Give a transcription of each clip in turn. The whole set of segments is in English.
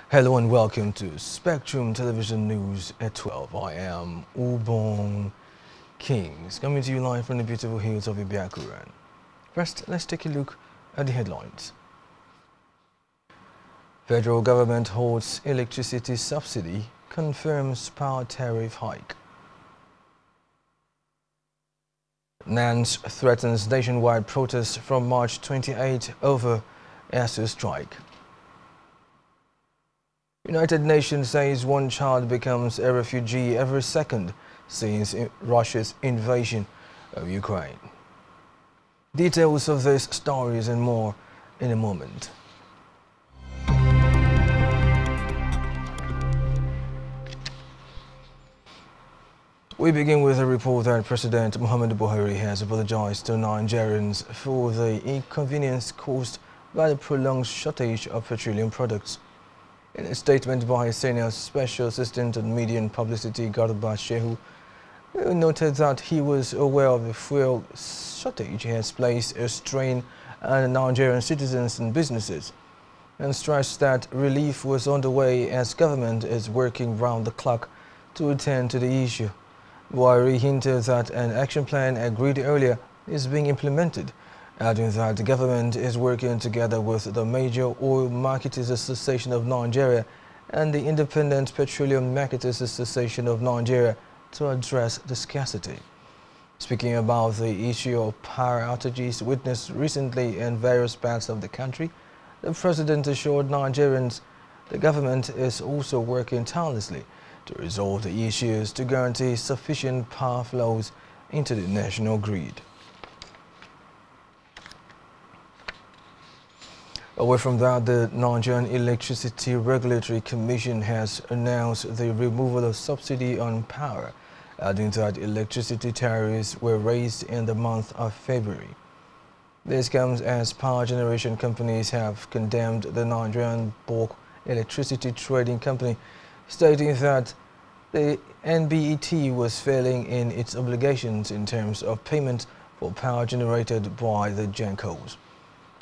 Hello and welcome to Spectrum Television News at 12. I am Ubong Kings, coming to you live from the beautiful hills of Ibiakuran. First, let's take a look at the headlines. Federal government holds electricity subsidy, confirms power tariff hike. NANS threatens nationwide protests from March 28 over ASUU strike. United Nations says one child becomes a refugee every second since Russia's invasion of Ukraine. Details of these stories and more in a moment. We begin with a report that President Muhammadu Buhari has apologized to Nigerians for the inconvenience caused by the prolonged shortage of petroleum products. In a statement by Senior Special Assistant on Media and Publicity Garba Shehu, who noted that he was aware of the fuel shortage has placed a strain on Nigerian citizens and businesses, and stressed that relief was on the way as government is working round the clock to attend to the issue. Buhari hinted that an action plan agreed earlier is being implemented, adding that the government is working together with the Major Oil Marketers Association of Nigeria and the Independent Petroleum Marketers Association of Nigeria to address the scarcity. Speaking about the issue of power outages witnessed recently in various parts of the country, the president assured Nigerians the government is also working tirelessly to resolve the issues to guarantee sufficient power flows into the national grid. Away from that, the Nigerian Electricity Regulatory Commission has announced the removal of subsidy on power, adding that electricity tariffs were raised in the month of February. This comes as power generation companies have condemned the Nigerian Bulk Electricity Trading Company, stating that the NBET was failing in its obligations in terms of payment for power generated by the GENCOs.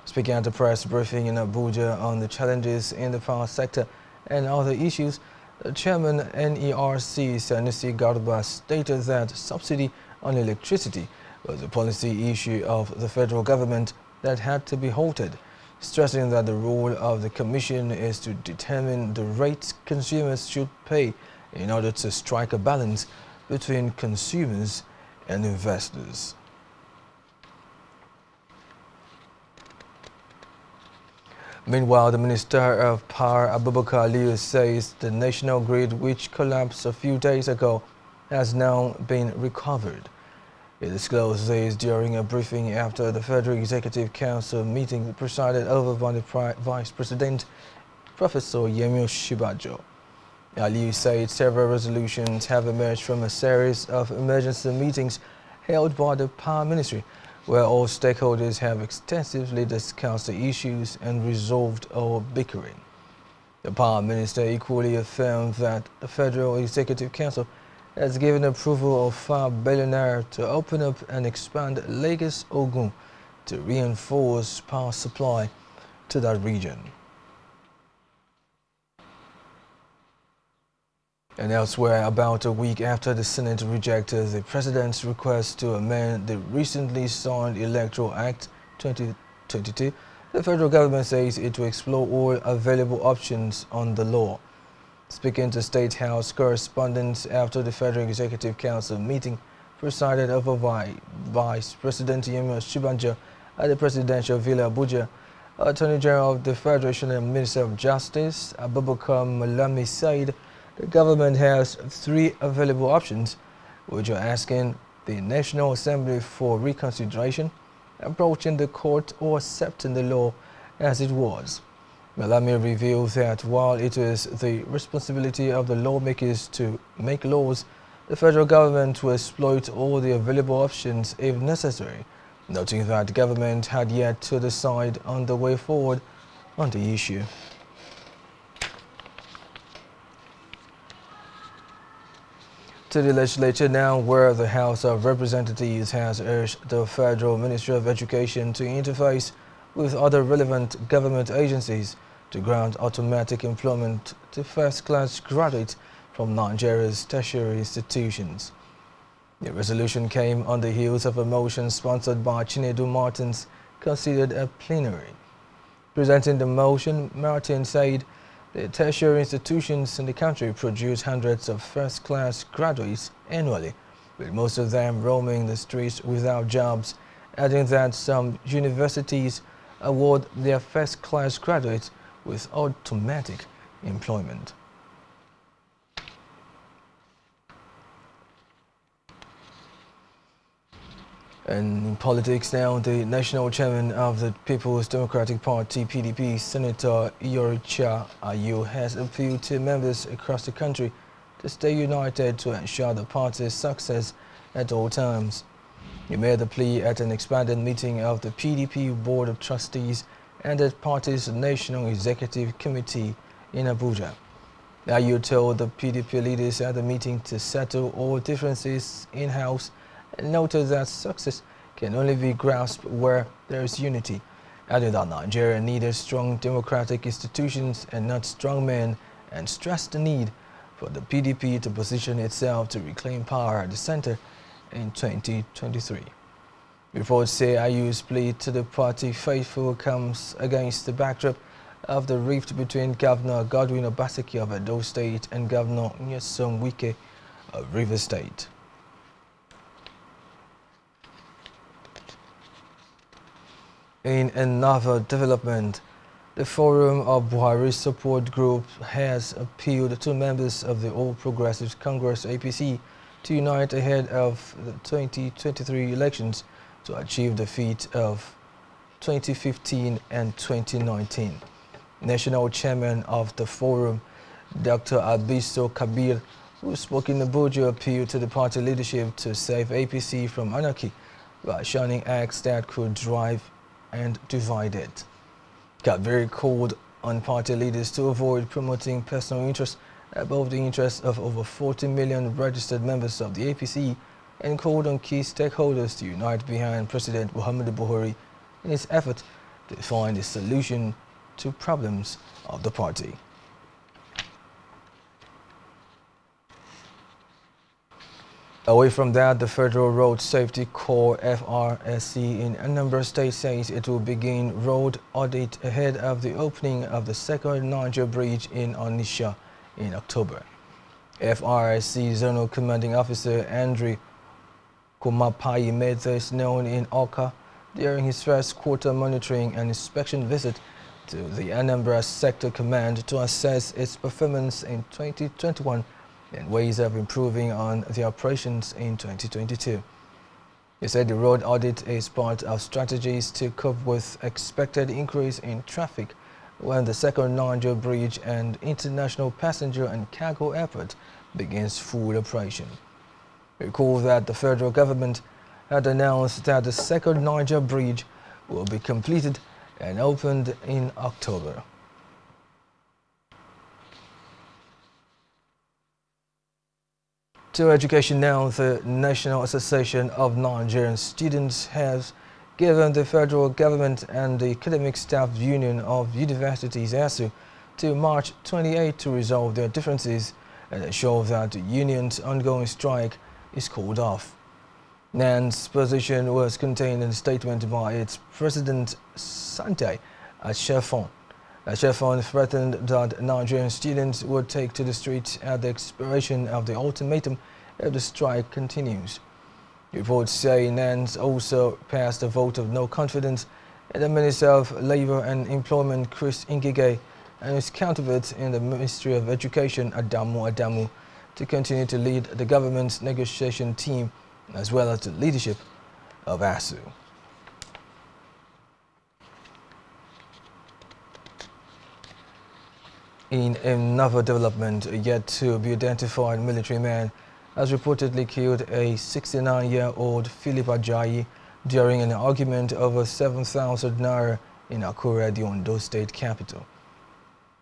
Speaking at a press briefing in Abuja on the challenges in the power sector and other issues, the chairman NERC Sanusi Garba stated that subsidy on electricity was a policy issue of the federal government that had to be halted, stressing that the role of the commission is to determine the rates consumers should pay in order to strike a balance between consumers and investors. Meanwhile, the Minister of Power, Abubakar Aliyu, says the national grid, which collapsed a few days ago, has now been recovered. He disclosed this during a briefing after the Federal Executive Council meeting presided over by the Vice President, Professor Yemi Osinbajo. Aliyu said several resolutions have emerged from a series of emergency meetings held by the Power Ministry, where all stakeholders have extensively discussed the issues and resolved all bickering. The Power Minister equally affirmed that the Federal Executive Council has given approval of £5 billion to open up and expand Lagos Ogun to reinforce power supply to that region. And elsewhere, about a week after the Senate rejected the President's request to amend the recently signed Electoral Act 2022, the federal government says it will explore all available options on the law. Speaking to State House correspondents after the Federal Executive Council meeting presided over by Vice President Yemi Osinbajo at the Presidential Villa Abuja, Attorney General of the Federation and Minister of Justice, Abubakar Malami, said the government has three available options, which are asking the National Assembly for reconsideration, approaching the court, or accepting the law as it was. Malami revealed that while it is the responsibility of the lawmakers to make laws, the federal government will exploit all the available options if necessary, noting that the government had yet to decide on the way forward on the issue. To the legislature now, where the House of Representatives has urged the Federal Ministry of Education to interface with other relevant government agencies to grant automatic employment to first-class graduates from Nigeria's tertiary institutions. The resolution came on the heels of a motion sponsored by Chinedu Martins, considered at plenary. Presenting the motion, Martin said the tertiary institutions in the country produce hundreds of first-class graduates annually, with most of them roaming the streets without jobs, adding that some universities award their first-class graduates with automatic employment. And in politics now, the national chairman of the People's Democratic Party, PDP, Senator Iyorchia Ayu, has appealed to members across the country to stay united to ensure the party's success at all times. He made the plea at an expanded meeting of the PDP Board of Trustees and the party's National Executive Committee in Abuja. Ayu told the PDP leaders at the meeting to settle all differences in-house and noted that success can only be grasped where there is unity, adding that Nigeria needed strong democratic institutions and not strong men, and stressed the need for the PDP to position itself to reclaim power at the center in 2023. Reports say Ayu's plea to the party faithful comes against the backdrop of the rift between Governor Godwin Obaseki of Edo State and Governor Nyesom Wike of Rivers State. In another development, the Forum of Buhari Support Group has appealed to members of the All Progressives Congress APC to unite ahead of the 2023 elections to achieve the feat of 2015 and 2019. National Chairman of the Forum, Dr. Abiso Kabir, who spoke in Abuja, appealed to the party leadership to save APC from anarchy by shunning acts that could drive and divide it. Kabir called on party leaders to avoid promoting personal interests above the interests of over 40 million registered members of the APC, and called on key stakeholders to unite behind President Muhammadu Buhari in his effort to find a solution to problems of the party. Away from that, the Federal Road Safety Corps FRSC in Anambra State says it will begin road audit ahead of the opening of the second Niger Bridge in Onitsha in October. FRSC Zonal Commanding Officer Andrew Kumapai made this known in Awka during his first quarter monitoring and inspection visit to the Anambra Sector Command to assess its performance in 2021 and ways of improving on the operations in 2022. He said the road audit is part of strategies to cope with expected increase in traffic when the second Niger Bridge and International Passenger and Cargo Airport begins full operation. Recall that the federal government had announced that the second Niger Bridge will be completed and opened in October. To education now, the National Association of Nigerian Students has given the federal government and the Academic Staff Union of Universities ASUU till March 28 to resolve their differences and ensure that the union's ongoing strike is called off. NANS' position was contained in a statement by its president, Santai Achefon. Achefon threatened that Nigerian students would take to the streets at the expiration of the ultimatum if the strike continues. Reports say NANS also passed a vote of no confidence in the Minister of Labour and Employment, Chris Ngige, and his counterpart in the Ministry of Education, Adamu, to continue to lead the government's negotiation team as well as the leadership of ASUU. In another development, a yet to be identified military man has reportedly killed a 69-year-old Philip Ajayi during an argument over 7,000 naira in Akure, the Ondo State capital.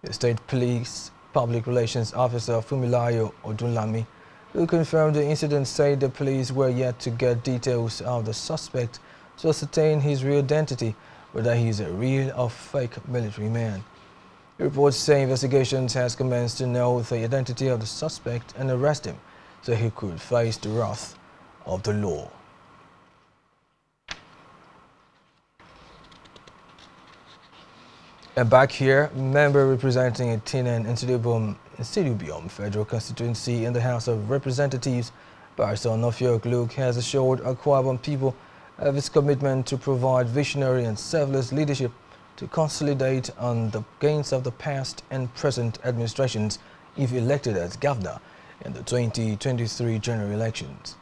The State Police Public Relations Officer Fumilayo Odunlami, who confirmed the incident, said the police were yet to get details of the suspect to ascertain his real identity, whether he is a real or fake military man. Reports say investigations has commenced to know the identity of the suspect and arrest him so he could face the wrath of the law. And back here, member representing Etienne and Sidubium Federal Constituency in the House of Representatives, Barrister Onofiok Luke, has assured Akwa Ibom people of its commitment to provide visionary and selfless leadership to consolidate on the gains of the past and present administrations if elected as governor in the 2023 general elections.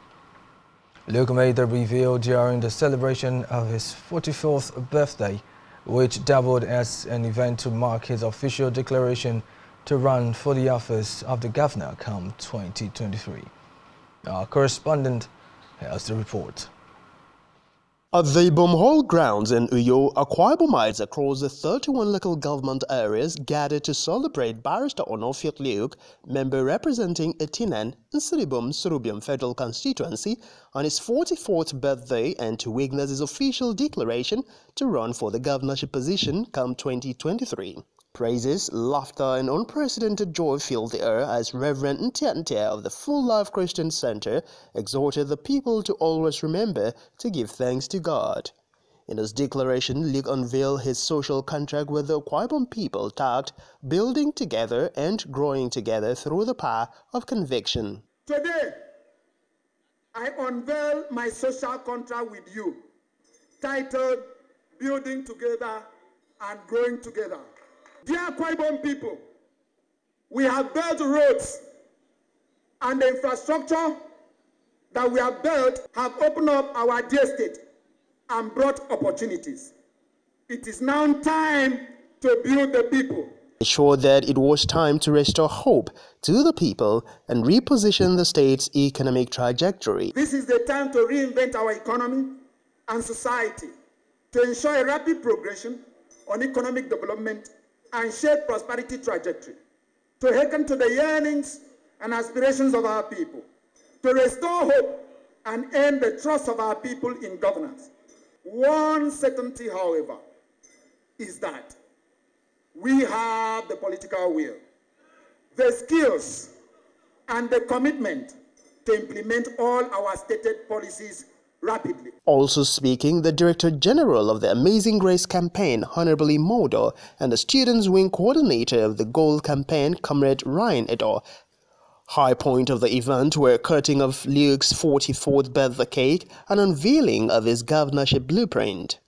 Luke made the reveal during the celebration of his 44th birthday, which doubled as an event to mark his official declaration to run for the office of the governor come 2023. Our correspondent has the report. At the Ibom Hall grounds in Uyo, Akwa Ibomites across the 31 local government areas gathered to celebrate Barrister Onofiok Luke, member representing Etienne and Sidubium Federal Constituency, on his 44th birthday and to witness his official declaration to run for the governorship position come 2023. Praises, laughter and unprecedented joy filled the air as Reverend Ntiantia of the Full Life Christian Center exhorted the people to always remember to give thanks to God. In his declaration, Luke unveiled his social contract with the Akwa Ibom people tagged Building Together and Growing Together through the Power of Conviction. Today, I unveil my social contract with you, titled Building Together and Growing Together. Dear Akwa Ibom people, we have built roads, and the infrastructure that we have built have opened up our dear state and brought opportunities. It is now time to build the people. Assured that it was time to restore hope to the people and reposition the state's economic trajectory. This is the time to reinvent our economy and society to ensure a rapid progression on economic development and shared prosperity trajectory, to hearken to the yearnings and aspirations of our people, to restore hope and earn the trust of our people in governance. One certainty, however, is that we have the political will, the skills, and the commitment to implement all our stated policies rapidly. Also speaking, the Director General of the Amazing Grace Campaign, Honorable Modo, and the Students' Wing Coordinator of the Gold Campaign, Comrade Ryan Edo. High point of the event were cutting of Luke's 44th birthday cake and unveiling of his governorship blueprint.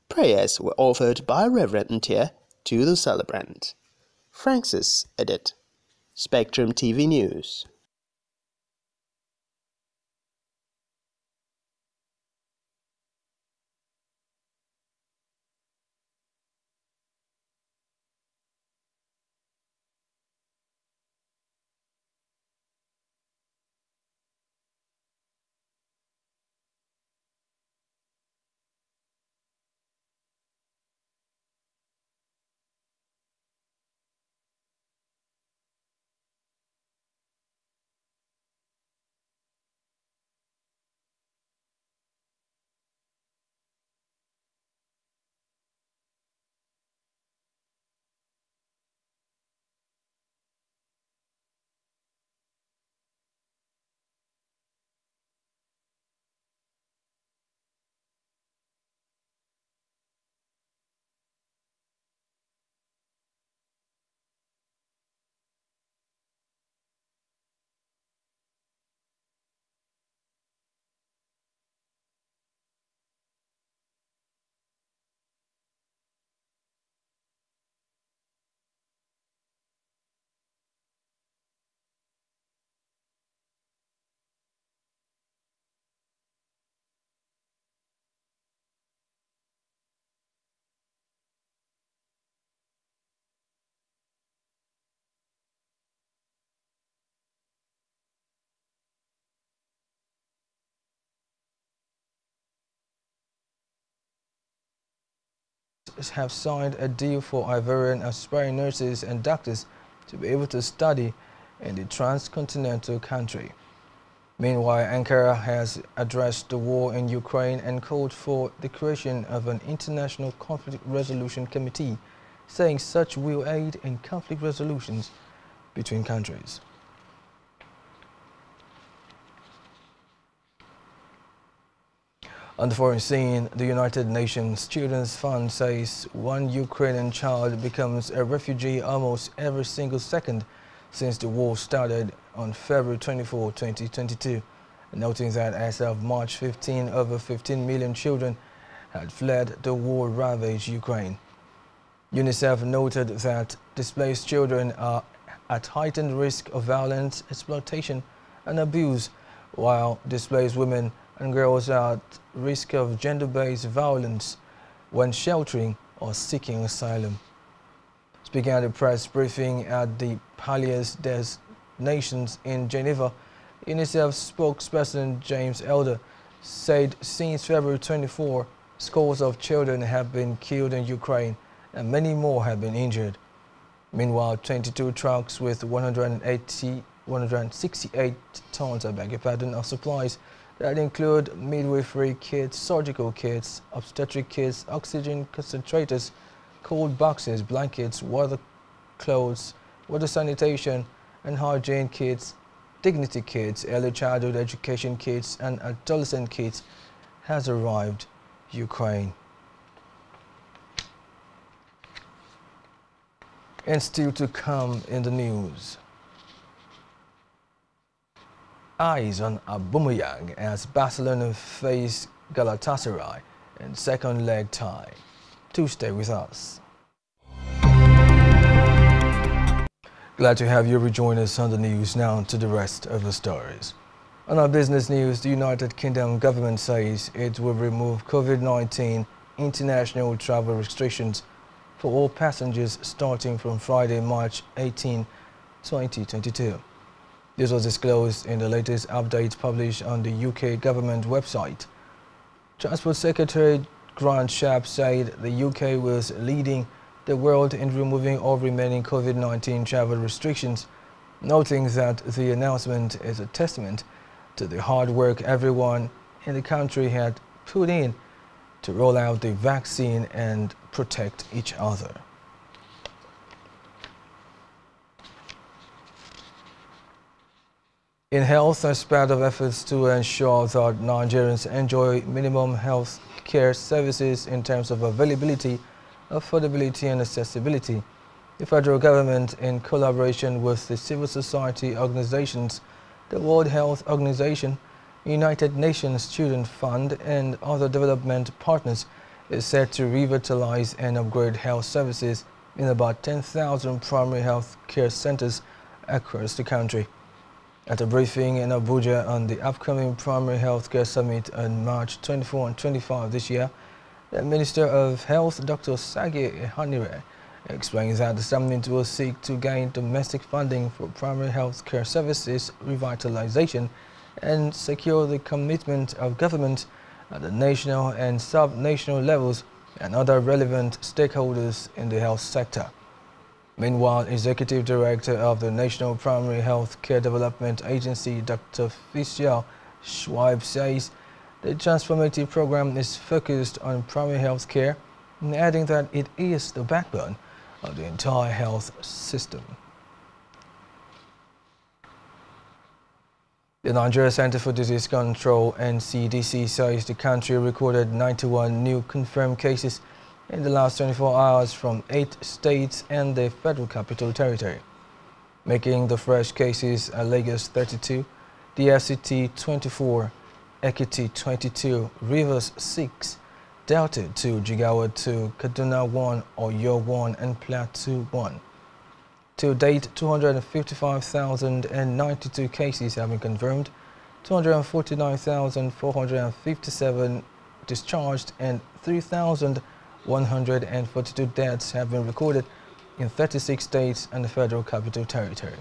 Prayers were offered by Reverend Ntia to the celebrant. Francis Edit, Spectrum TV News. Have signed a deal for Ivorian aspiring nurses and doctors to be able to study in the transcontinental country. Meanwhile, Ankara has addressed the war in Ukraine and called for the creation of an international conflict resolution committee saying such will aid in conflict resolutions between countries. On the foreign scene, the United Nations Children's Fund says one Ukrainian child becomes a refugee almost every single second since the war started on February 24, 2022, noting that as of March 15, over 15 million children had fled the war-ravaged Ukraine. UNICEF noted that displaced children are at heightened risk of violence, exploitation, and abuse, while displaced women and girls are at risk of gender-based violence when sheltering or seeking asylum. Speaking at a press briefing at the Palliers des Nations in Geneva, UNICEF spokesperson James Elder said since February 24, scores of children have been killed in Ukraine and many more have been injured. Meanwhile, 22 trucks with 168 tons of supplies that include midwifery kits, surgical kits, obstetric kits, oxygen concentrators, cold boxes, blankets, water clothes, water sanitation and hygiene kits, dignity kits, early childhood education kits and adolescent kits has arrived Ukraine. And still to come in the news. Eyes on Aubameyang as Barcelona face Galatasaray in second leg tie. Do stay with us. Glad to have you rejoin us on the news. Now to the rest of the stories. On our business news, the United Kingdom government says it will remove COVID-19 international travel restrictions for all passengers starting from Friday, March 18, 2022. This was disclosed in the latest update published on the UK government website. Transport Secretary Grant Shapps said the UK was leading the world in removing all remaining COVID-19 travel restrictions, noting that the announcement is a testament to the hard work everyone in the country had put in to roll out the vaccine and protect each other. In health, as part of efforts to ensure that Nigerians enjoy minimum health care services in terms of availability, affordability and accessibility, the federal government, in collaboration with the civil society organizations, the World Health Organization, United Nations Children's Fund and other development partners, is set to revitalize and upgrade health services in about 10,000 primary health care centers across the country. At a briefing in Abuja on the upcoming Primary Healthcare Summit on March 24 and 25 this year, the Minister of Health, Dr. Sage Ihanire, explained that the summit will seek to gain domestic funding for primary health care services revitalization and secure the commitment of government at the national and sub-national levels and other relevant stakeholders in the health sector. Meanwhile, Executive Director of the National Primary Health Care Development Agency, Dr. Fisher Schweib, says the transformative program is focused on primary health care, adding that it is the backbone of the entire health system. The Nigeria Center for Disease Control, NCDC, says the country recorded 91 new confirmed cases in the last 24 hours from 8 states and the Federal Capital Territory, making the fresh cases Lagos 32, the FCT 24, Ekiti 22, Rivers 6, Delta 2, Jigawa 2, Kaduna 1, Oyo 1 and Plateau 1. To date, 255,092 cases have been confirmed, 249,457 discharged and 3,142 deaths have been recorded in 36 states and the Federal Capital Territory.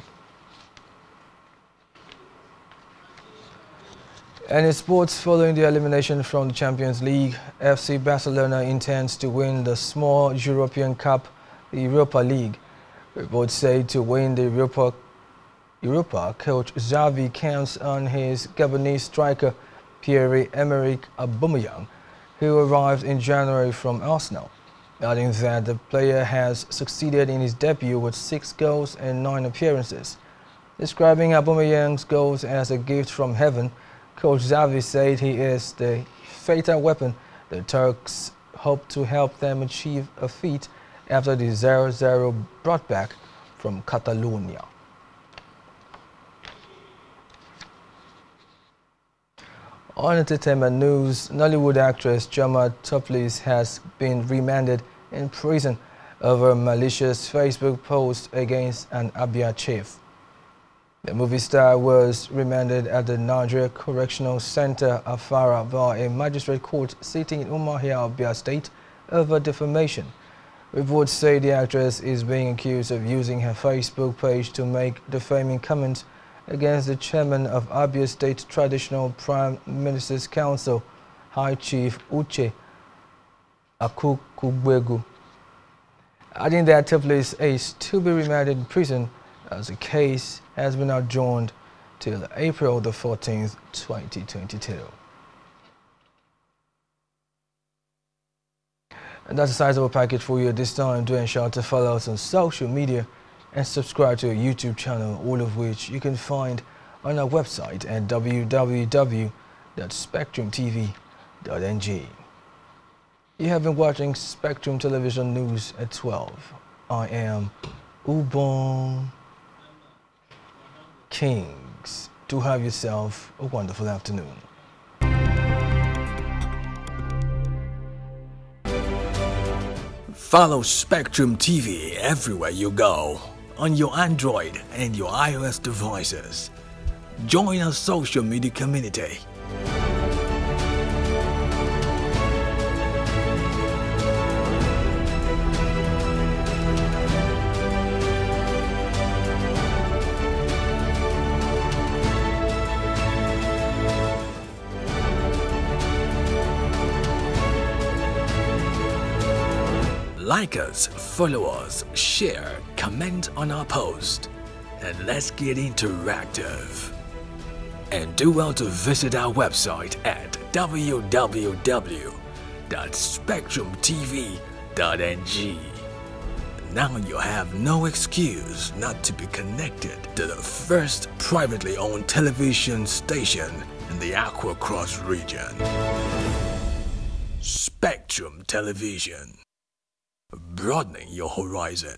And in sports, following the elimination from the Champions League, FC Barcelona intends to win the small European Cup, the Europa League. Reports say to win the Europa, coach Xavi counts on his Gabonese striker Pierre-Emerick Aubameyang, who arrived in January from Arsenal. adding that the player has succeeded in his debut with 6 goals and 9 appearances. Describing Aubameyang's goals as a gift from heaven, Coach Xavi said he is the fatal weapon the Turks hope to help them achieve a feat after the 0-0 brought back from Catalonia. On entertainment news, Nollywood actress Jama Toplis has been remanded in prison over a malicious Facebook post against an Abia chief. The movie star was remanded at the Nigeria Correctional Center, Afara, by a magistrate court sitting in Umuahia, Abia State, over defamation. Reports say the actress is being accused of using her Facebook page to make defaming comments against the chairman of Abia State Traditional Prime Minister's Council, High Chief Uche Akukugbegu, adding that Toplis is to be remanded in prison as the case has been adjourned till April the 14th, 2022. And that's the size of our package for you at this time. Do ensure to follow us on social media and subscribe to our YouTube channel, all of which you can find on our website at www.SpectrumTv.ng. You have been watching Spectrum Television News at 12. I am Ubon Kings. Do have yourself a wonderful afternoon. Follow Spectrum TV everywhere you go, on your Android and your iOS devices. Join our social media community. Like us, follow us, share, comment on our post, and let's get interactive. And do well to visit our website at www.SpectrumTv.ng. Now you have no excuse not to be connected to the first privately owned television station in the Aqua Cross region. Spectrum Television. Broadening your horizon.